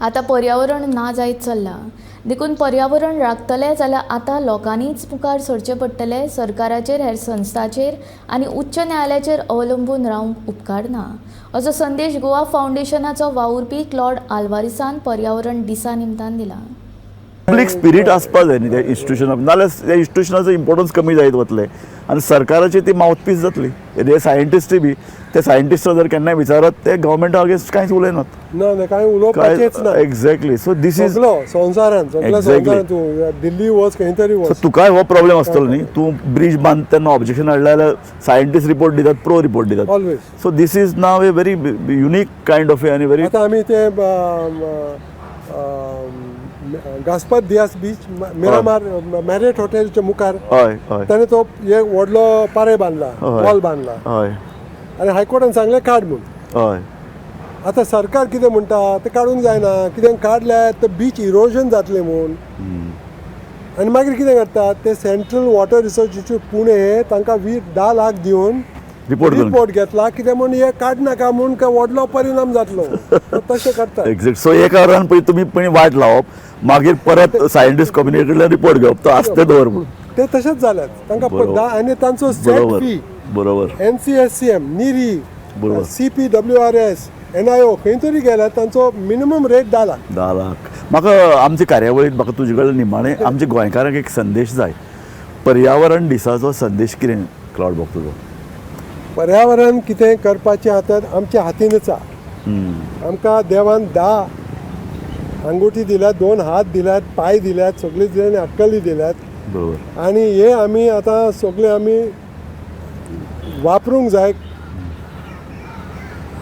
आता पर्यावरण ना जायत चल्ला देखून पर्यावरण राखतले जाल्यार आता लोकांनीच मुखार सरचे पडटले. सरकाराचेर हेर संस्थांचेर आनी उच्च न्यायालयाचेर अवलंबून रावंक उपकार ना असो संदेश गोवा फावंडेशनाचो वावुरपी क्लॉड आल्वारिसान पर्यावरण दिसा निमतान दिला. पब्लीक स्पिरीट आसपाक जाय न्ही त्या इन्स्टिट्यूशनाक, नाल्यार त्या इन्स्टिट्यूशनाचो इम्पोर्टन्स कमी जायत वतले आनी सरकाराची ती माउथपीस जातली. हे सायंटिस्टूय बी ते सायंटिस्टां जर केन्नाय विचारत ते गव्हर्मेंटा अगेन्स्ट कांयच उलयनात. ना कांय उलोवपाचेंच ना. एक्झॅक्टली. सो दिस इज संवसारान तूं दिल्ली वच खंय तरी वच, तुकाय हो प्रॉब्लेम आसतलो न्ही. तूं ब्रिज बांद तेन्ना ऑब्जेक्शन हाडलें जाल्यार सायंटिस्ट रिपोर्ट दितात, प्रो रिपोर्ट दितात always. So this is now A very unique kind of आनी व्हेरी. आतां आमी ते गास्पाद दियास बीच मिरामार मॅरियट हॉटेलच्या मुखार हय हय ताणें तो एक व्हडलो पारे बांदला, वॉल बांदला हय आनी हायकोर्टान सांगलें काड म्हूण. हय आतां सरकार कितें म्हणटा तें काडूंक जायना, कितें काडल्यार ते बीच इरोजन जातलें म्हूण. आनी मागीर कितें करतात ते central water research institute Pune तांकां 10 लाख दिवन रिपोर्ट घेतला कितें म्हूण हे काडनाका म्हूण काय व्हडलो परिणाम जातलो. तशें करतात. एक्झॅक्ट. सो एक वरान पळय तुमी पळय वाट लावप, मागीर परत सायंटिस्ट कम्युनिटी कडल्यान रिपोर्ट घेवप, तो आसते दवर म्हूण. ते तशेंच जाल्यात. तांकां आनी तांचो सेट फी बरोबर NCSCM, निरी, बरोबर, CPWRS, NIO खंय तरी गेल्यात तांचो मिनिमम रेट 10 लाख. 10 लाख. म्हाका आमचे कार्यावळीत म्हाका तुजे कडल्यान निमाणें आमच्या गोंयकारांक एक संदेश जाय. पर्यावरण दिसाचो संदेश कितें क्लाउड बॉक्स तुजो? पर्यावरण कितें करपाचें आतां आमच्या हातीनच आसा. आमकां देवान 10 अंगुठी दिल्यात, 2 हात दिल्यात, पाय दिल्यात, सगळे दिल्यात, अक्कली दिल्यात. बरोबर. आनी हे आमी आतां सगळे आमी वापरूंक जाय.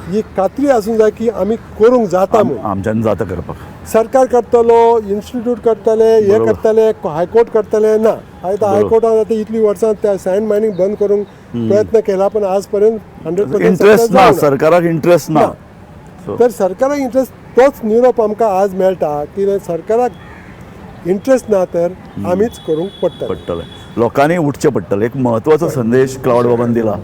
ही खात्री आसूंक जाय की आमी करूंक जाता म्हणून. आमच्यान जाता करपाक. सरकार करतलो, इन्स्टिट्यूट करतले, हे करतले, हायकोर्ट करतले ना. हायकोर्टान आतां इतली वर्सां त्या सँड मायनींग बंद करूंक प्रयत्न केला पण आज पर्यंत 100% इंटरेस्ट ना. सरकाराक इंटरेस्ट ना. तर सरकाराक इंटरेस्ट तोच निरोप आमकां आज मेळटा की सरकाराक इंटरेस्ट ना तर आमीच करूंक पडटलें. लोकांनी उठचें पडटलें. एक म्हत्वाचो संदेश क्लाउड बाबान दिला.